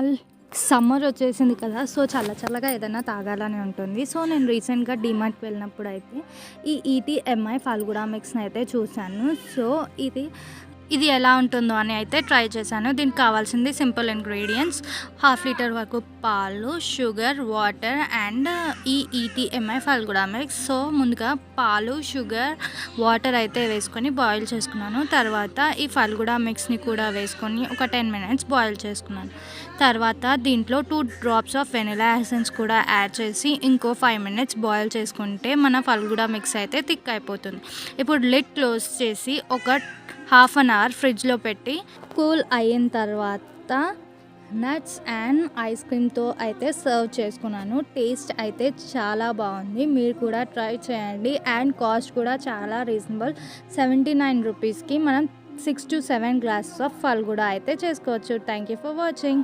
All summer వచ్చేసింది కదా! So, చల్లగా ఏదైనా తాగాలని ఉంటుంది. సో, నేను రీసెంట్‌గా డీమార్ట్‌కి వెళ్ళినప్పుడు అయితే ఈ ఈటీఎంఐ ఫాల్గుడా మిక్స్‌ని అయితే చూశాను. సో, ఇది ఎలా ఉంటుందో అని అయితే ట్రై చేశాను. దీనికి కావాల్సింది సింపుల్ ఇంగ్రీడియంట్స్. హాఫ్ లీటర్ వరకు పాలు, షుగర్, వాటర్ అండ్ ఈ ఈటీఎంఐ ఫాల్గుడా మిక్స్. సో, ముందుగా పాలు, షుగర్, వాటర్ అయితే వేసుకొని బాయిల్ చేసుకున్నాను. తర్వాత ఈ ఫాల్గుడా మిక్స్‌ని కూడా వేసుకొని ఒక 10 మినిట్స్ బాయిల్ చేసుకున్నాను. తర్వాత దీంట్లో 2 డ్రాప్స్ ఆఫ్ వెనిలా ఎసెన్స్ కూడా యాడ్ చేసి ఇంకో 5 మినిట్స్ బాయిల్ చేసుకుంటే మన ఫాల్గుడా మిక్స్ అయితే థిక్ అయిపోతుంది. ఇప్పుడు లిడ్ క్లోజ్ చేసి ఒక హాఫ్ అన్ అవర్ ఫ్రిడ్జ్లో పెట్టి కూల్ అయిన తర్వాత నట్స్ అండ్ ఐస్ క్రీమ్తో అయితే సర్వ్ చేసుకున్నాను. టేస్ట్ అయితే చాలా బాగుంది. మీరు కూడా ట్రై చేయండి. అండ్ కాస్ట్ కూడా చాలా రీజనబుల్. 79 రూపీస్కి మనం 6 to 7 గ్లాసెస్ ఆఫ్ ఫాల్గుడా అయితే చేసుకోవచ్చు. Thank you for watching.